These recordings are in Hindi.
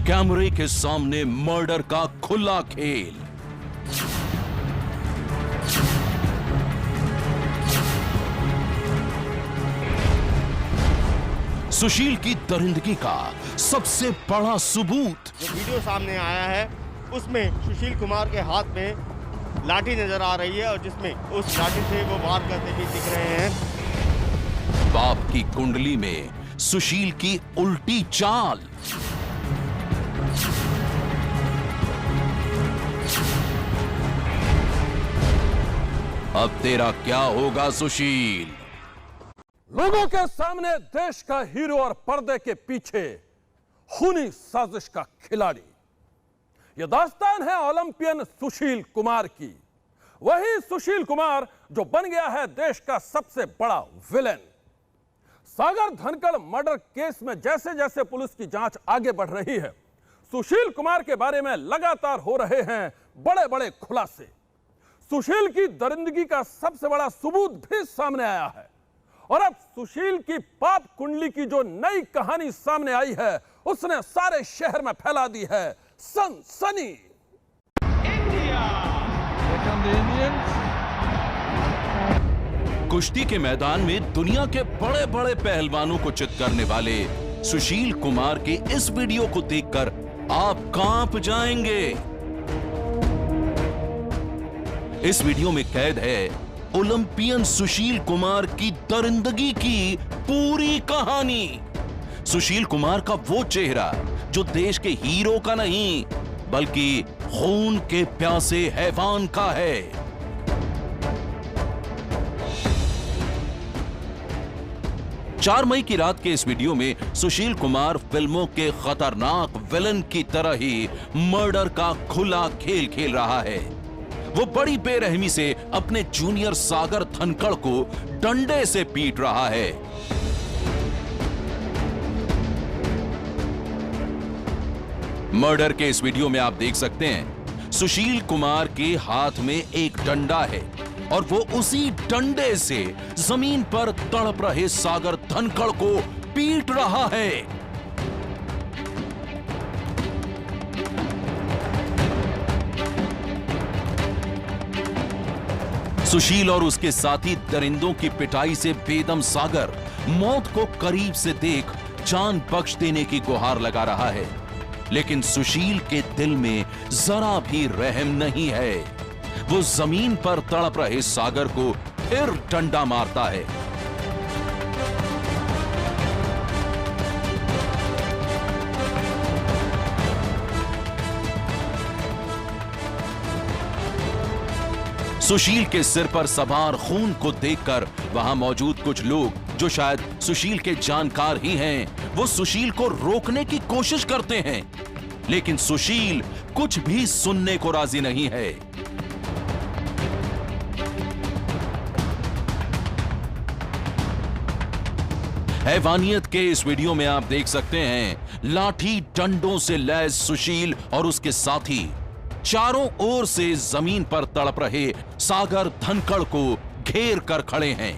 कैमरे के सामने मर्डर का खुला खेल। सुशील की दरिंदगी का सबसे बड़ा सबूत। जो वीडियो सामने आया है उसमें सुशील कुमार के हाथ में लाठी नजर आ रही है और जिसमें उस लाठी से वो वार करते भी दिख रहे हैं। बाप की कुंडली में सुशील की उल्टी चाल। अब तेरा क्या होगा सुशील? लोगों के सामने देश का हीरो और पर्दे के पीछे खूनी साजिश का खिलाड़ी। यह दास्तान है ओलंपियन सुशील कुमार की। वही सुशील कुमार जो बन गया है देश का सबसे बड़ा विलेन। सागर धनखड़ मर्डर केस में जैसे जैसे पुलिस की जांच आगे बढ़ रही है, सुशील कुमार के बारे में लगातार हो रहे हैं बड़े बड़े खुलासे। सुशील की दरिंदगी का सबसे बड़ा सबूत भी सामने आया है और अब सुशील की पाप कुंडली की जो नई कहानी सामने आई है उसने सारे शहर में फैला दी है सनसनी। कुश्ती के मैदान में दुनिया के बड़े बड़े पहलवानों को चित करने वाले सुशील कुमार के इस वीडियो को देखकर आप कांप जाएंगे। इस वीडियो में कैद है ओलंपियन सुशील कुमार की दरिंदगी की पूरी कहानी। सुशील कुमार का वो चेहरा जो देश के हीरो का नहीं बल्कि खून के प्यासे हैवान का है। 4 मई की रात के इस वीडियो में सुशील कुमार फिल्मों के खतरनाक विलन की तरह ही मर्डर का खुला खेल खेल रहा है। वो बड़ी बेरहमी से अपने जूनियर सागर धनखड़ को डंडे से पीट रहा है। मर्डर के इस वीडियो में आप देख सकते हैं सुशील कुमार के हाथ में एक डंडा है और वो उसी डंडे से जमीन पर तड़प रहे सागर धनखड़ को पीट रहा है। सुशील और उसके साथी दरिंदों की पिटाई से बेदम सागर मौत को करीब से देख जान बख्श देने की गुहार लगा रहा है, लेकिन सुशील के दिल में जरा भी रहम नहीं है। वो जमीन पर तड़प रहे सागर को फिर डंडा मारता है। सुशील के सिर पर सवार खून को देखकर वहां मौजूद कुछ लोग जो शायद सुशील के जानकार ही हैं, वो सुशील को रोकने की कोशिश करते हैं, लेकिन सुशील कुछ भी सुनने को राजी नहीं है। हैवानियत के इस वीडियो में आप देख सकते हैं लाठी डंडों से लैस सुशील और उसके साथी चारों ओर से जमीन पर तड़प रहे सागर धनखड़ को घेर कर खड़े हैं।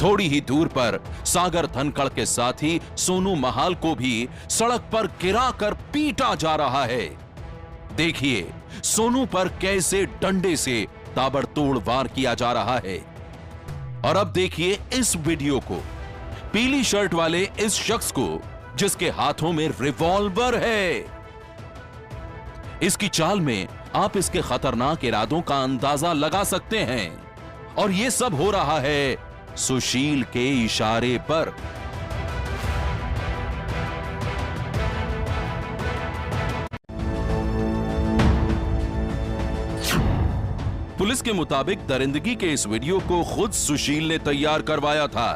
थोड़ी ही दूर पर सागर धनखड़ के साथी सोनू महाल को भी सड़क पर गिराकर पीटा जा रहा है। देखिए सोनू पर कैसे डंडे से ताबड़तोड़ वार किया जा रहा है। और अब देखिए इस वीडियो को, पीली शर्ट वाले इस शख्स को जिसके हाथों में रिवॉल्वर है। इसकी चाल में आप इसके खतरनाक इरादों का अंदाजा लगा सकते हैं और यह सब हो रहा है सुशील के इशारे पर। पुलिस के मुताबिक दरिंदगी के इस वीडियो को खुद सुशील ने तैयार करवाया था।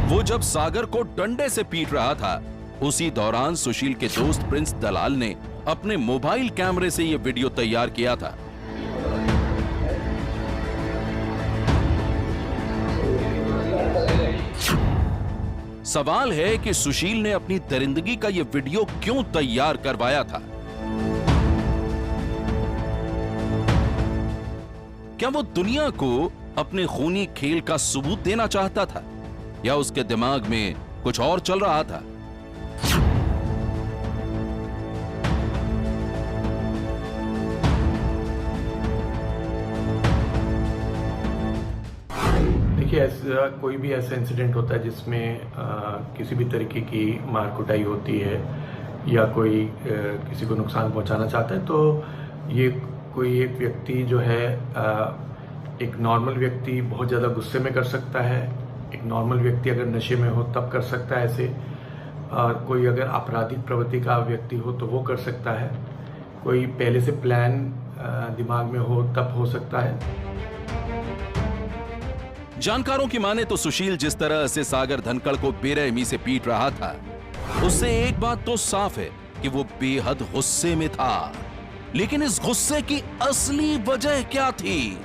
वो जब सागर को डंडे से पीट रहा था, उसी दौरान सुशील के दोस्त प्रिंस दलाल ने अपने मोबाइल कैमरे से यह वीडियो तैयार किया था। सवाल है कि सुशील ने अपनी दरिंदगी का यह वीडियो क्यों तैयार करवाया था? क्या वो दुनिया को अपने खूनी खेल का सबूत देना चाहता था या उसके दिमाग में कुछ और चल रहा था? देखिए, ऐसा कोई भी ऐसा इंसिडेंट होता है जिसमें किसी भी तरीके की मार कुटाई होती है या कोई किसी को नुकसान पहुंचाना चाहता है, तो ये कोई एक व्यक्ति जो है एक नॉर्मल व्यक्ति बहुत ज़्यादा गुस्से में कर सकता है। एक नॉर्मल व्यक्ति अगर नशे में हो तब कर सकता है ऐसे, और कोई अगर आपराधिक प्रवृत्ति का व्यक्ति हो तो वो कर सकता है। कोई पहले से प्लान दिमाग में हो तब हो सकता है। जानकारों की माने तो सुशील जिस तरह से सागर धनखड़ को बेरहमी से पीट रहा था, उससे एक बात तो साफ है कि वो बेहद गुस्से में था। लेकिन इस गुस्से की असली वजह क्या थी,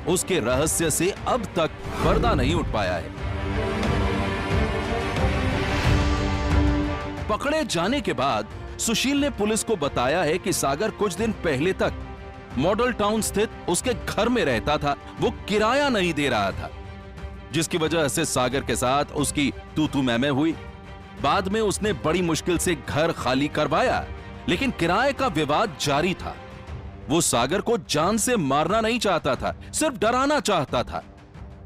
उसके रहस्य से अब तक पर्दा नहीं उठ पाया है। पकड़े जाने के बाद सुशील ने पुलिस को बताया है कि सागर कुछ दिन पहले तक मॉडल टाउन स्थित उसके घर में रहता था। वो किराया नहीं दे रहा था, जिसकी वजह से सागर के साथ उसकी तू मैं हुई। बाद में उसने बड़ी मुश्किल से घर खाली करवाया, लेकिन किराए का विवाद जारी था। वो सागर को जान से मारना नहीं चाहता था, सिर्फ डराना चाहता था।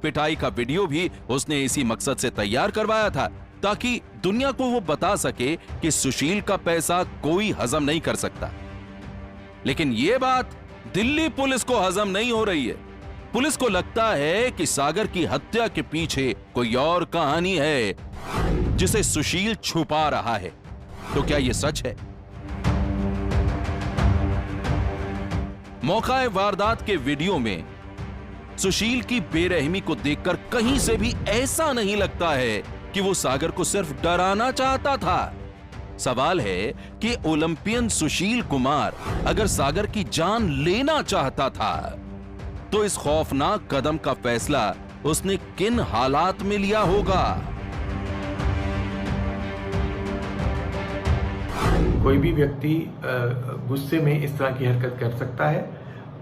पिटाई का वीडियो भी उसने इसी मकसद से तैयार करवाया था, ताकि दुनिया को वो बता सके कि सुशील का पैसा कोई हजम नहीं कर सकता। लेकिन यह बात दिल्ली पुलिस को हजम नहीं हो रही है। पुलिस को लगता है कि सागर की हत्या के पीछे कोई और कहानी है, जिसे सुशील छुपा रहा है। तो क्या यह सच है? मौका वारदात के वीडियो में सुशील की बेरहमी को देखकर कहीं से भी ऐसा नहीं लगता है कि वो सागर को सिर्फ डराना चाहता था। सवाल है कि ओलंपियन सुशील कुमार अगर सागर की जान लेना चाहता था, तो इस खौफनाक कदम का फैसला उसने किन हालात में लिया होगा? कोई भी व्यक्ति गुस्से में इस तरह की हरकत कर सकता है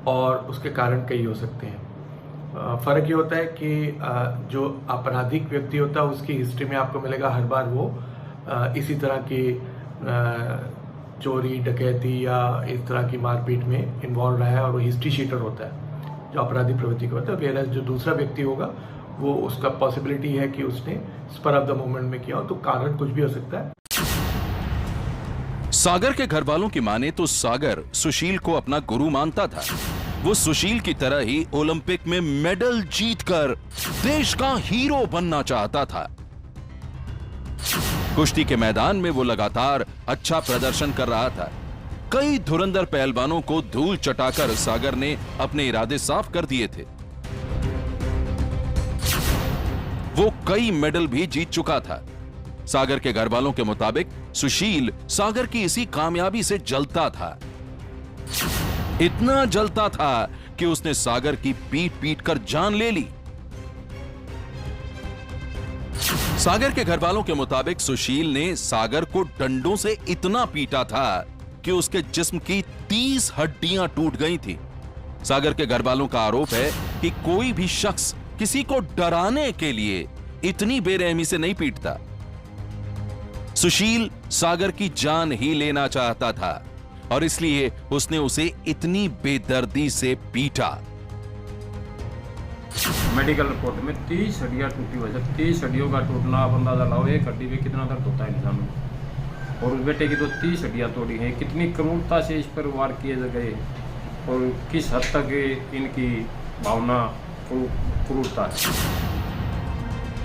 और उसके कारण कई हो सकते हैं। फर्क ये होता है कि जो आपराधिक व्यक्ति होता है उसकी हिस्ट्री में आपको मिलेगा हर बार वो इसी तरह की चोरी डकैती या इस तरह की मारपीट में इन्वॉल्व रहा है और वो हिस्ट्री शीटर होता है जो अपराधी प्रवृत्ति का होता है। वेयर जो दूसरा व्यक्ति होगा वो उसका पॉसिबिलिटी है कि उसने स्पर ऑफ द मोमेंट में किया हो, तो कारण कुछ भी हो सकता है। सागर के घर वालों की माने तो सागर सुशील को अपना गुरु मानता था। वो सुशील की तरह ही ओलंपिक में मेडल जीतकर देश का हीरो बनना चाहता था। कुश्ती के मैदान में वो लगातार अच्छा प्रदर्शन कर रहा था। कई धुरंधर पहलवानों को धूल चटाकर सागर ने अपने इरादे साफ कर दिए थे। वो कई मेडल भी जीत चुका था। सागर के घर वालों के मुताबिक सुशील सागर की इसी कामयाबी से जलता था। इतना जलता था कि उसने सागर की पीट पीट कर जान ले ली। सागर के घर वालों के मुताबिक सुशील ने सागर को डंडों से इतना पीटा था कि उसके जिस्म की 30 हड्डियां टूट गई थी। सागर के घर वालों का आरोप है कि कोई भी शख्स किसी को डराने के लिए इतनी बेरहमी से नहीं पीटता। सुशील सागर की जान ही लेना चाहता था और इसलिए उसने उसे इतनी बेदर्दी से पीटा। मेडिकल रिपोर्ट में 30 हड्डियां टूटी हुई है। 30 हड्डियों का टूटना आप अंदाजा लाओ, एक हड्डी में कितना दर्द होता है इंसान को। और उस बेटे की तो 30 हड्डियां तोड़ी हैं। कितनी क्रूरता से इस पर वार किए गए और किस हद तक इनकी भावना क्रूरता है।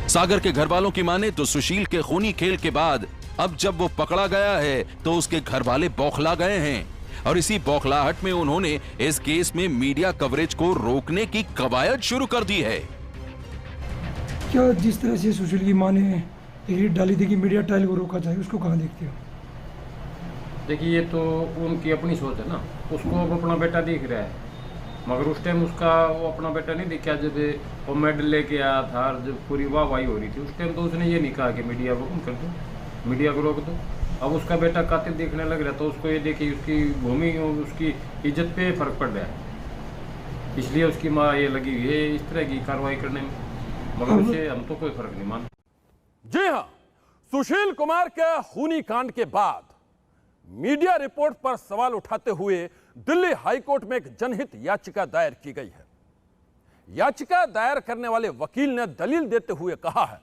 सागर के घर वालों की माने तो सुशील के खूनी खेल के बाद अब जब वो पकड़ा गया है तो उसके घर वाले बौखला गए हैं और इसी बौखलाहट में उन्होंने इस केस में मीडिया कवरेज को रोकने की कवायद शुरू कर दी है। क्या जिस तरह से सुशील की मां ने ये डाली थी कि मीडिया ट्रायल को रोका जाए, उसको कहां देखते हो? देखिए, ये तो उनकी अपनी सोच है ना। उसको अब अपना बेटा दिख रहा है, मगर उस टाइम उसका वो अपना बेटा नहीं दिखा। जब वो मेडल लेके आया था, जब पूरी वाहवाही हो रही थी, उस टाइम तो उसने ये नहीं कहा कि मीडिया को बंद कर दो, मीडिया को रोक दो। अब उसका बेटा कातिल दिखने लग रहा है तो उसको ये देखिए उसकी भूमि और उसकी इज्जत पे फर्क पड़ रहा है। इसलिए उसकी माँ ये लगी हुई है इस तरह की कार्रवाई करने में, मगर उससे हम तो कोई फर्क नहीं मानते। जी हां, सुशील कुमार के खूनी कांड के बाद मीडिया रिपोर्ट पर सवाल उठाते हुए दिल्ली हाईकोर्ट में एक जनहित याचिका दायर की गई है। याचिका दायर करने वाले वकील ने दलील देते हुए कहा है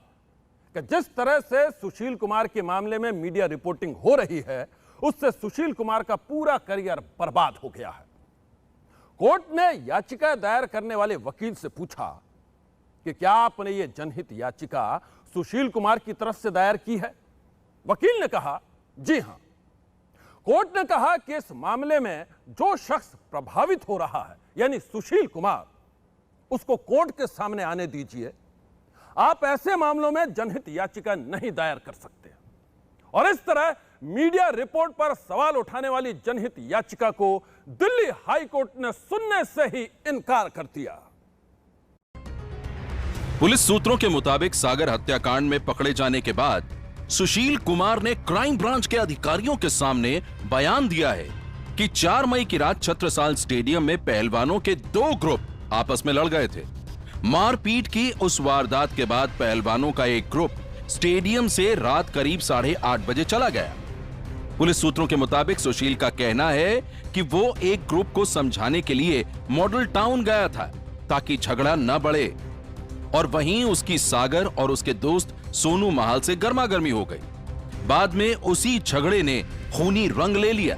कि जिस तरह से सुशील कुमार के मामले में मीडिया रिपोर्टिंग हो रही है, उससे सुशील कुमार का पूरा करियर बर्बाद हो गया है। कोर्ट ने याचिका दायर करने वाले वकील से पूछा कि क्या आपने ये जनहित याचिका सुशील कुमार की तरफ से दायर की है? वकील ने कहा जी हां। कोर्ट ने कहा कि इस मामले में जो शख्स प्रभावित हो रहा है यानी सुशील कुमार, उसको कोर्ट के सामने आने दीजिए। आप ऐसे मामलों में जनहित याचिका नहीं दायर कर सकते। और इस तरह मीडिया रिपोर्ट पर सवाल उठाने वाली जनहित याचिका को दिल्ली हाई कोर्ट ने सुनने से ही इनकार कर दिया। पुलिस सूत्रों के मुताबिक सागर हत्याकांड में पकड़े जाने के बाद सुशील कुमार ने क्राइम ब्रांच के अधिकारियों के सामने बयान दिया है कि 4 मई की रात छत्रसाल स्टेडियम में पहलवानों के 2 ग्रुप आपस में लड़ गए थे। मारपीट की उस वारदात के बाद पहलवानों का एक ग्रुप स्टेडियम से रात करीब 8:30 बजे चला गया। पुलिस सूत्रों के मुताबिक सुशील का कहना है कि वो एक ग्रुप को समझाने के लिए मॉडल टाउन गया था ताकि झगड़ा न बढ़े, और वहीं उसकी सागर और उसके दोस्त सोनू महाल से गर्मागर्मी हो गई। बाद में उसी झगड़े ने खूनी रंग ले लिया।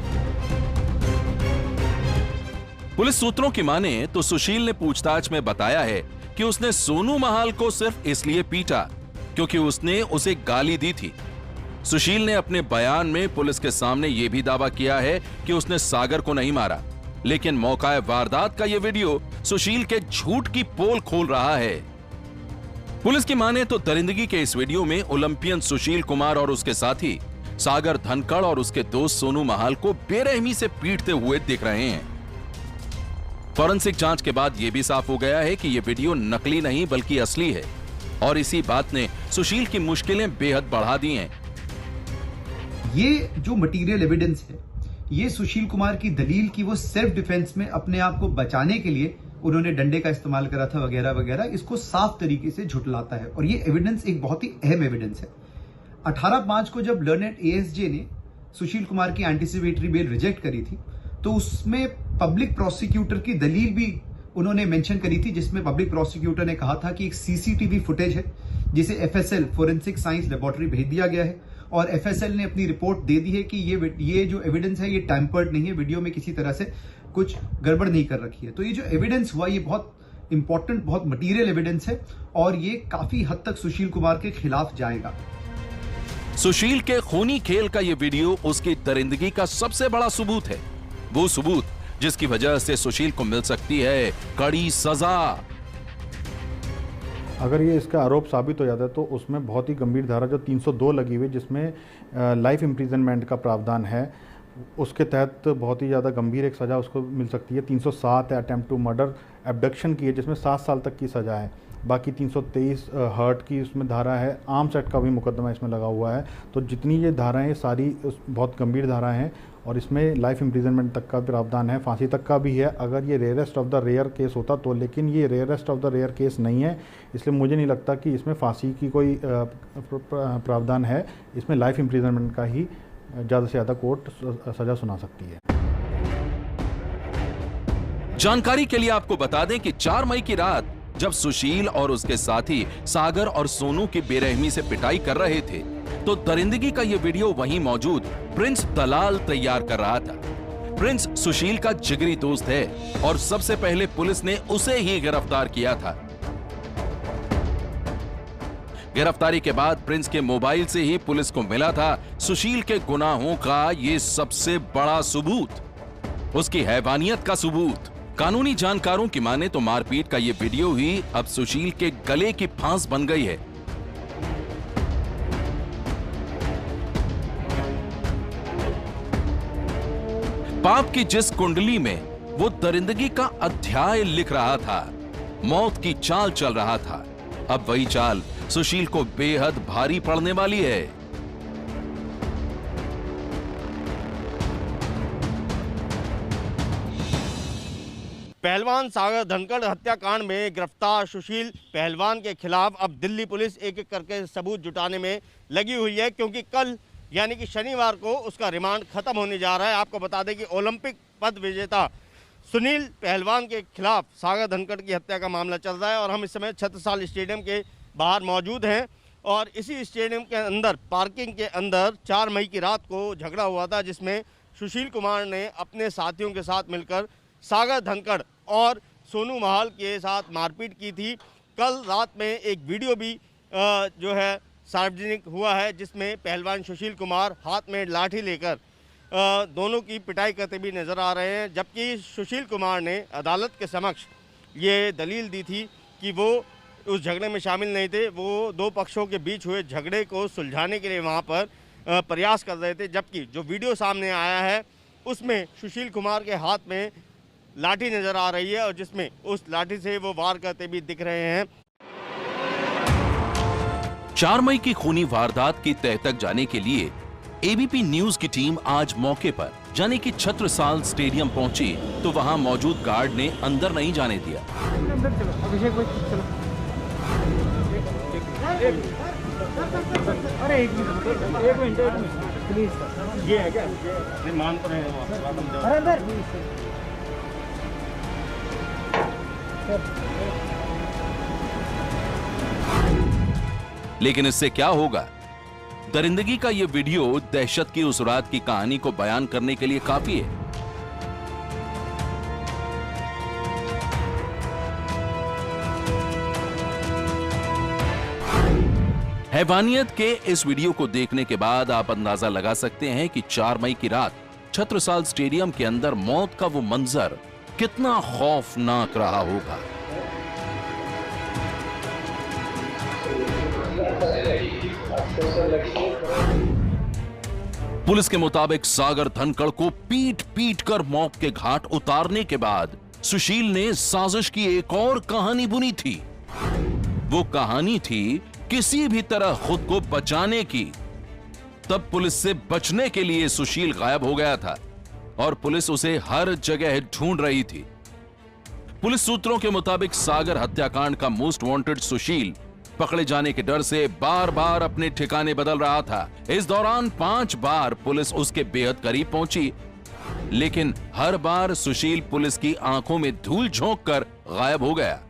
पुलिस सूत्रों की माने तो सुशील ने पूछताछ में बताया है कि उसने सोनू महाल को सिर्फ इसलिए पीटा क्योंकि उसने उसे गाली दी थी। सुशील ने अपने बयान में पुलिस के सामने यह भी दावा किया है कि उसने सागर को नहीं मारा, लेकिन मौका वारदात का यह वीडियो सुशील के झूठ की पोल खोल रहा है। पुलिस की माने तो दरिंदगी के इस वीडियो में ओलंपियन सुशील कुमार और उसके साथी सागर धनखड़ और उसके दोस्त सोनू महाल को बेरहमी से पीटते हुए दिख रहे हैं। फॉरेंसिक जांच के बाद यह भी साफ हो गया है कि यह वीडियो नकली नहीं बल्कि असली है, और इसी बात ने सुशील की मुश्किलें बेहद बढ़ा दी हैं। ये जो मटेरियल एविडेंस है, ये सुशील कुमार की दलील की वो सेल्फ डिफेंस में अपने आप को बचाने के लिए उन्होंने डंडे का इस्तेमाल करा था वगैरह वगैरह, इसको साफ तरीके से झुटलाता है। और ये एविडेंस एक बहुत ही अहम एविडेंस है। 18/5 को जब लर्नेड एएसजे ने सुशील कुमार की एंटीसिपेटरी बेल रिजेक्ट करी थी, तो उसमें पब्लिक प्रोसिक्यूटर की दलील भी उन्होंने मेंशन करी थी, जिसमें पब्लिक प्रोसिक्यूटर ने कहा था कि एक सीसीटीवी फुटेज है जिसे एफएसएल फोरेंसिक साइंस लेबोरेटरी भेज दिया गया है, और एफएसएल ने अपनी रिपोर्ट दे दी है कि ये जो एविडेंस है ये टैंपर्ड नहीं है, वीडियो में किसी तरह से कुछ गड़बड़ नहीं कर रखी है। तो ये जो एविडेंस हुआ ये बहुत इंपॉर्टेंट, बहुत मटेरियल एविडेंस है, और ये काफी हद तक सुशील कुमार के खिलाफ जाएगा। सुशील के खूनी खेल का ये वीडियो उसकी दरिंदगी का सबसे बड़ा सबूत है, वो सबूत जिसकी वजह से सुशील को मिल सकती है कड़ी सजा। अगर ये इसका आरोप साबित हो जाता है तो उसमें बहुत ही गंभीर धारा जो 302 लगी हुई जिसमें लाइफ इम्प्रिजनमेंट का प्रावधान है, उसके तहत बहुत ही ज़्यादा गंभीर एक सज़ा उसको मिल सकती है। 307 है अटेम्प्ट टू मर्डर, एब्डक्शन की है जिसमें 7 साल तक की सज़ा है। बाकी 323 हर्ट की उसमें धारा है, आर्म्स एक्ट का भी मुकदमा इसमें लगा हुआ है। तो जितनी ये धाराएं सारी बहुत गंभीर धाराएं हैं, और इसमें लाइफ इम्प्रिजनमेंट तक का प्रावधान है, फांसी तक का भी है अगर ये rarest of the rare case होता तो। लेकिन ये rarest of the rare case नहीं है, इसलिए मुझे नहीं लगता कि इसमें फांसी की कोई प्रावधान है। इसमें लाइफ इम्प्रिजनमेंट का ही ज़्यादा से ज़्यादा कोर्ट सज़ा सुना सकती है। जानकारी के लिए आपको बता दें कि 4 मई की रात जब सुशील और उसके साथी सागर और सोनू की बेरहमी से पिटाई कर रहे थे, तो दरिंदगी का यह वीडियो वहीं मौजूद प्रिंस दलाल तैयार कर रहा था। प्रिंस सुशील का जिगरी दोस्त है और सबसे पहले पुलिस ने उसे ही गिरफ्तार किया था। गिरफ्तारी के बाद प्रिंस के मोबाइल से ही पुलिस को मिला था सुशील के गुनाहों का ये सबसे बड़ा सबूत, उसकी हैवानियत का सबूत। कानूनी जानकारों की माने तो मारपीट का ये वीडियो ही अब सुशील के गले की फांस बन गई है। पाप की जिस कुंडली में वो दरिंदगी का अध्याय लिख रहा था, मौत की चाल चल रहा था, अब वही चाल सुशील को बेहद भारी पड़ने वाली है। पहलवान सागर धनखड़ हत्याकांड में गिरफ्तार सुशील पहलवान के खिलाफ अब दिल्ली पुलिस एक एक करके सबूत जुटाने में लगी हुई है, क्योंकि कल यानी कि शनिवार को उसका रिमांड खत्म होने जा रहा है। आपको बता दें कि ओलंपिक पद विजेता सुनील पहलवान के खिलाफ सागर धनखड़ की हत्या का मामला चल रहा है और हम इस समय छत्रसाल स्टेडियम के बाहर मौजूद हैं और इसी स्टेडियम के अंदर पार्किंग के अंदर 4 मई की रात को झगड़ा हुआ था, जिसमें सुशील कुमार ने अपने साथियों के साथ मिलकर सागर धनखड़ और सोनू महाल के साथ मारपीट की थी। कल रात में एक वीडियो भी जो है सार्वजनिक हुआ है, जिसमें पहलवान सुशील कुमार हाथ में लाठी लेकर दोनों की पिटाई करते भी नजर आ रहे हैं, जबकि सुशील कुमार ने अदालत के समक्ष ये दलील दी थी कि वो उस झगड़े में शामिल नहीं थे। वो 2 पक्षों के बीच हुए झगड़े को सुलझाने के लिए वहाँ पर प्रयास कर रहे थे, जबकि जो वीडियो सामने आया है उसमें सुशील कुमार के हाथ में लाठी नजर आ रही है और जिसमें उस लाठी से वो वार करते भी दिख रहे हैं। 4 मई की खूनी वारदात की तह तक जाने के लिए एबीपी न्यूज की टीम आज मौके पर यानी कि छत्रसाल स्टेडियम पहुंची तो वहां मौजूद गार्ड ने अंदर नहीं जाने दिया। अरे एक मिनट प्लीज सर, ये है क्या? नहीं मान तो रहे हैं। अरे अंदर लेकिन इससे क्या होगा? दरिंदगी का यह वीडियो दहशत की उस रात की कहानी को बयान करने के लिए काफी है। हैवानियत के इस वीडियो को देखने के बाद आप अंदाजा लगा सकते हैं कि 4 मई की रात छत्रसाल स्टेडियम के अंदर मौत का वो मंजर कितना खौफनाक रहा होगा। पुलिस के मुताबिक सागर धनखड़ को पीट पीट कर मौत के घाट उतारने के बाद सुशील ने साजिश की एक और कहानी बुनी थी। वो कहानी थी किसी भी तरह खुद को बचाने की। तब पुलिस से बचने के लिए सुशील गायब हो गया था और पुलिस उसे हर जगह ढूंढ रही थी। पुलिस सूत्रों के मुताबिक सागर हत्याकांड का मोस्ट वांटेड सुशील पकड़े जाने के डर से बार बार अपने ठिकाने बदल रहा था। इस दौरान 5 बार पुलिस उसके बेहद करीब पहुंची, लेकिन हर बार सुशील पुलिस की आंखों में धूल झोंक कर गायब हो गया।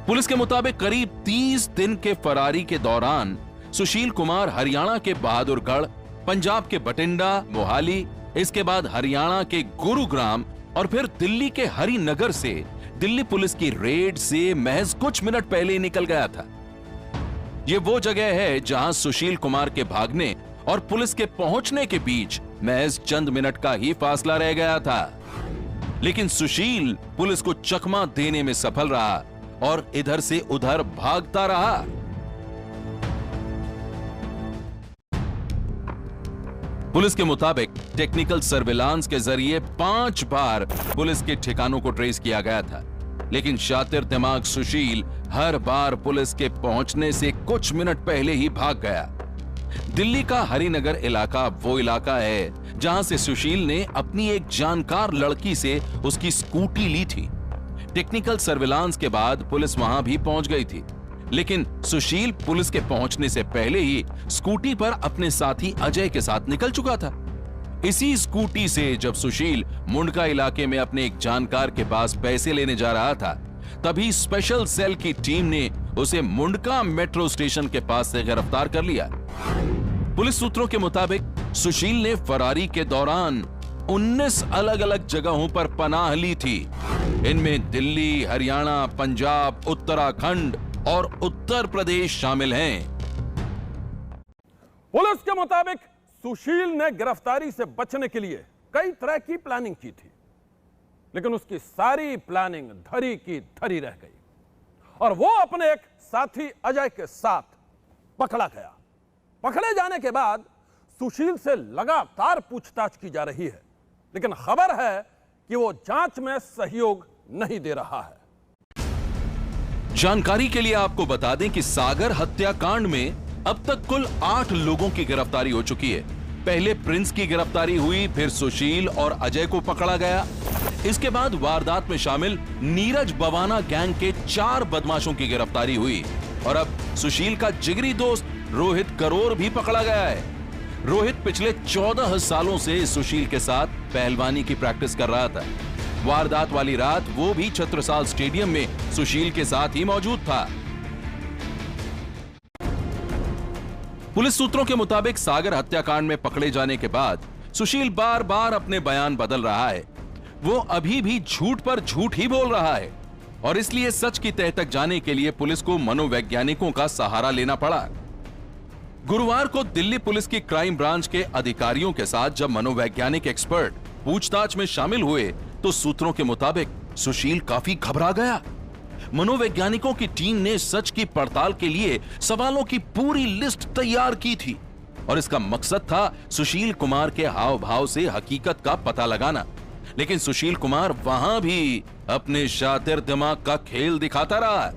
पुलिस के मुताबिक करीब 30 दिन के फरारी के दौरान सुशील कुमार हरियाणा के बहादुरगढ़, पंजाब के बठिंडा, मोहाली, इसके बाद हरियाणा के गुरुग्राम और फिर दिल्ली के हरिनगर से दिल्ली पुलिस की रेड से महज कुछ मिनट पहले निकल गया था। यह वो जगह है जहां सुशील कुमार के भागने और पुलिस के पहुंचने के बीच महज चंद मिनट का ही फासला रह गया था। लेकिन सुशील पुलिस को चकमा देने में सफल रहा और इधर से उधर भागता रहा। पुलिस के मुताबिक टेक्निकल सर्विलांस के जरिए 5 बार पुलिस के ठिकानों को ट्रेस किया गया था, लेकिन शातिर दिमाग सुशील हर बार पुलिस के पहुंचने से कुछ मिनट पहले ही भाग गया। दिल्ली का हरिनगर इलाका वो इलाका है जहां से सुशील ने अपनी एक जानकार लड़की से उसकी स्कूटी ली थी। टेक्निकल सर्विलांस के बाद पुलिस वहां भी पहुंच गई थी, लेकिन सुशील पुलिस के पहुंचने से पहले ही स्कूटी पर अपने साथी अजय के साथ निकल चुका था। इसी स्कूटी से जब सुशील मुंडका इलाके में अपने एक जानकार के पास पैसे लेने जा रहा था, तभी स्पेशल सेल की टीम ने उसे मुंडका मेट्रो स्टेशन के पास से गिरफ्तार कर लिया। पुलिस सूत्रों के मुताबिक सुशील ने फरारी के दौरान 19 अलग अलग जगहों पर पनाह ली थी। इनमें दिल्ली, हरियाणा, पंजाब, उत्तराखंड और उत्तर प्रदेश शामिल हैं। पुलिस के मुताबिक सुशील ने गिरफ्तारी से बचने के लिए कई तरह की प्लानिंग की थी, लेकिन उसकी सारी प्लानिंग धरी की धरी रह गई और वो अपने एक साथी अजय के साथ पकड़ा गया। पकड़े जाने के बाद सुशील से लगातार पूछताछ की जा रही है, लेकिन खबर है कि वो जांच में सहयोग नहीं दे रहा है। जानकारी के लिए आपको बता दें कि सागर हत्याकांड में अब तक कुल 8 लोगों की गिरफ्तारी हो चुकी है। पहले प्रिंस की गिरफ्तारी हुई, फिर सुशील और अजय को पकड़ा गया। इसके बाद वारदात में शामिल नीरज बवाना गैंग के 4 बदमाशों की गिरफ्तारी हुई और अब सुशील का जिगरी दोस्त रोहित करोर भी पकड़ा गया है। रोहित पिछले 14 सालों से सुशील के साथ पहलवानी की प्रैक्टिस कर रहा था। वारदात वाली रात वो भी छत्रसाल स्टेडियम में सुशील के साथ ही मौजूद था। पुलिस सूत्रों के मुताबिक सागर हत्याकांड में पकड़े जाने के बाद सुशील बार बार अपने बयान बदल रहा है। वो अभी भी झूठ पर झूठ ही बोल रहा है और इसलिए सच की तह तक जाने के लिए पुलिस को मनोवैज्ञानिकों का सहारा लेना पड़ा। गुरुवार को दिल्ली पुलिस की क्राइम ब्रांच के अधिकारियों के साथ जब मनोवैज्ञानिक एक्सपर्ट पूछताछ में शामिल हुए तो सूत्रों के मुताबिक सुशील काफी घबरा गया। मनोवैज्ञानिकों की टीम ने सच की पड़ताल के लिए सवालों की पूरी लिस्ट तैयार की थी और इसका मकसद था सुशील कुमार के हाव भाव से हकीकत का पता लगाना। लेकिन सुशील कुमार वहां भी अपने शातिर दिमाग का खेल दिखाता रहा।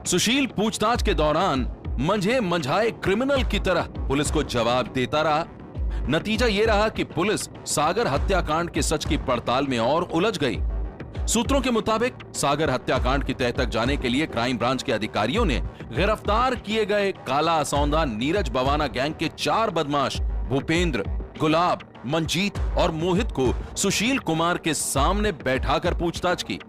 सुशील पूछताछ के दौरान मंझे मंझाए क्रिमिनल की तरह पुलिस को जवाब देता रहा। नतीजा यह रहा कि पुलिस सागर हत्याकांड के सच की पड़ताल में और उलझ गई। सूत्रों के मुताबिक सागर हत्याकांड की तह तक जाने के लिए क्राइम ब्रांच के अधिकारियों ने गिरफ्तार किए गए काला असौंदा नीरज बवाना गैंग के 4 बदमाश भूपेंद्र, गुलाब, मंजीत और मोहित को सुशील कुमार के सामने बैठाकर पूछताछ की।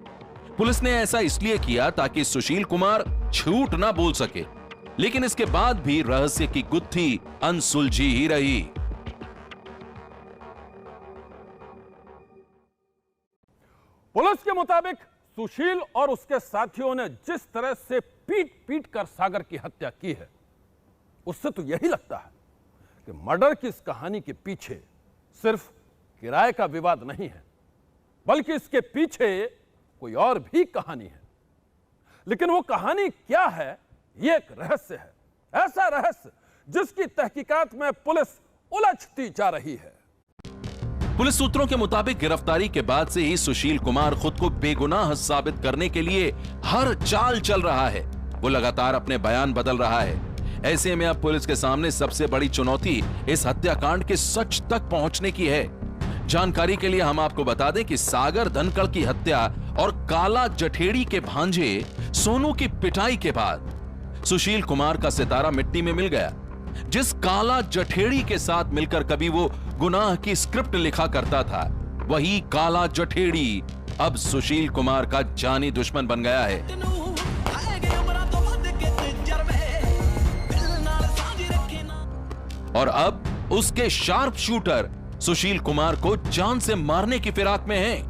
पुलिस ने ऐसा इसलिए किया ताकि सुशील कुमार झूठ ना बोल सके, लेकिन इसके बाद भी रहस्य की गुत्थी अनसुलझी ही रही। पुलिस के मुताबिक सुशील और उसके साथियों ने जिस तरह से पीट पीट कर सागर की हत्या की है, उससे तो यही लगता है कि मर्डर की इस कहानी के पीछे सिर्फ किराए का विवाद नहीं है, बल्कि इसके पीछे कोई और भी कहानी है। लेकिन वो कहानी क्या है, ये एक रहस्य है, ऐसा रहस्य जिसकी तहकीकात में पुलिस उलझती जा रही है। पुलिस सूत्रों के मुताबिक गिरफ्तारी के बाद से ही सुशील कुमार खुद को बेगुनाह साबित करने के लिए हर चाल चल रहा है। वो लगातार अपने बयान बदल रहा है। ऐसे में अब पुलिस के सामने सबसे बड़ी चुनौती इस हत्याकांड के सच तक पहुंचने की है। जानकारी के लिए हम आपको बता दें कि सागर धनकड़ की हत्या और काला जठेड़ी के भांजे सोनू की पिटाई के बाद सुशील कुमार का सितारा मिट्टी में मिल गया। जिस काला जठेड़ी के साथ मिलकर कभी वो गुनाह की स्क्रिप्ट लिखा करता था, वही काला जठेड़ी अब सुशील कुमार का जानी दुश्मन बन गया है। और अब उसके शार्प शूटर सुशील कुमार को जान से मारने की फिराक में हैं।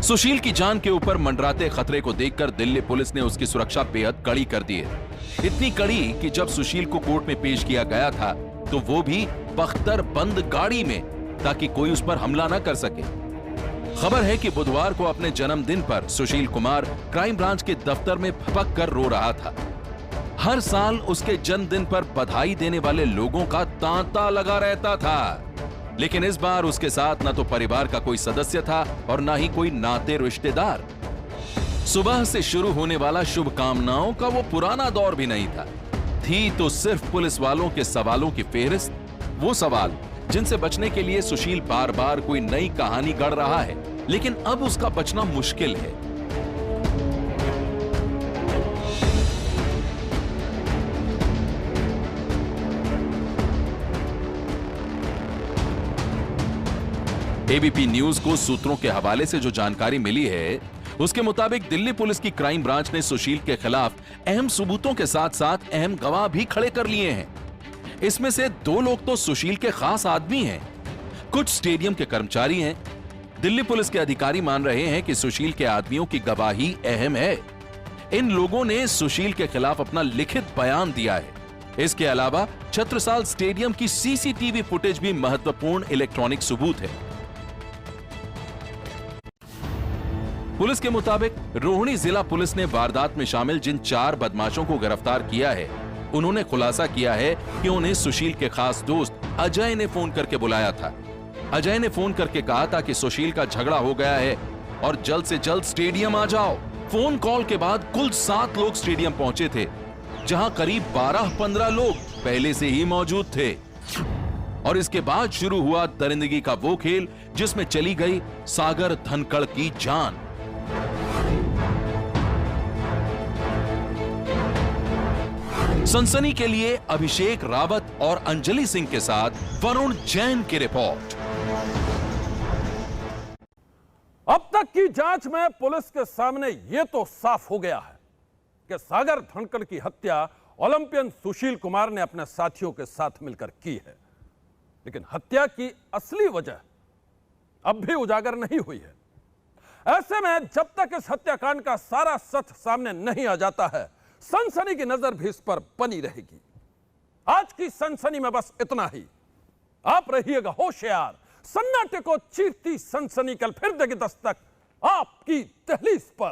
सुशील की जान के ऊपर मंडराते खतरे को देखकर दिल्ली पुलिस ने उसकी सुरक्षा बेहद कड़ी कर दी है। इतनी कड़ी कि जब सुशील को कोर्ट में पेश किया गया था तो वो भी बख्तर बंद गाड़ी में, ताकि कोई उस पर हमला ना कर सके। खबर है कि बुधवार को अपने जन्मदिन पर सुशील कुमार क्राइम ब्रांच के दफ्तर में भपक कर रो रहा था। हर साल उसके जन्मदिन पर बधाई देने वाले लोगों का तांता लगा रहता था, लेकिन इस बार उसके साथ न तो परिवार का कोई सदस्य था और न ही कोई नाते रिश्तेदार। सुबह से शुरू होने वाला शुभकामनाओं का वो पुराना दौर भी नहीं था। थी तो सिर्फ पुलिस वालों के सवालों की फेहरिस्त, वो सवाल जिनसे बचने के लिए सुशील बार बार कोई नई कहानी गढ़ रहा है, लेकिन अब उसका बचना मुश्किल है। एबीपी न्यूज को सूत्रों के हवाले से जो जानकारी मिली है, उसके मुताबिक दिल्ली पुलिस की क्राइम ब्रांच ने सुशील के खिलाफ अहम सबूतों के साथ साथ अहम गवाह भी खड़े कर लिए हैं। इसमें से 2 लोग तो सुशील के खास आदमी हैं, कुछ स्टेडियम के कर्मचारी हैं। दिल्ली पुलिस के अधिकारी मान रहे हैं कि सुशील के आदमियों की गवाही अहम है। इन लोगों ने सुशील के खिलाफ अपना लिखित बयान दिया है। इसके अलावा छत्रसाल स्टेडियम की सीसीटीवी फुटेज भी महत्वपूर्ण इलेक्ट्रॉनिक सबूत है। पुलिस के मुताबिक रोहिणी जिला पुलिस ने वारदात में शामिल जिन 4 बदमाशों को गिरफ्तार किया है, उन्होंने खुलासा किया है कि उन्हें सुशील के खास दोस्त अजय ने फोन करके बुलाया था। अजय ने फोन करके कहा था कि सुशील का झगड़ा हो गया है और जल्द से जल्द स्टेडियम आ जाओ। फोन कॉल के बाद कुल 7 लोग स्टेडियम पहुंचे थे, जहां करीब 12-15 लोग पहले से ही मौजूद थे। और इसके बाद शुरू हुआ दरिंदगी का वो खेल जिसमें चली गई सागर धनखड़ की जान। सनसनी के लिए अभिषेक रावत और अंजलि सिंह के साथ वरुण जैन की रिपोर्ट। अब तक की जांच में पुलिस के सामने यह तो साफ हो गया है कि सागर धनखड़ की हत्या ओलंपियन सुशील कुमार ने अपने साथियों के साथ मिलकर की है, लेकिन हत्या की असली वजह अब भी उजागर नहीं हुई है। ऐसे में जब तक इस हत्याकांड का सारा सच सामने नहीं आ जाता है, सनसनी की नजर भी इस पर बनी रहेगी। आज की सनसनी में बस इतना ही। आप रहिएगा होशियार, सन्नाटे को चीरती सनसनी कल फिर देगी दस्तक आपकी दहलीज पर।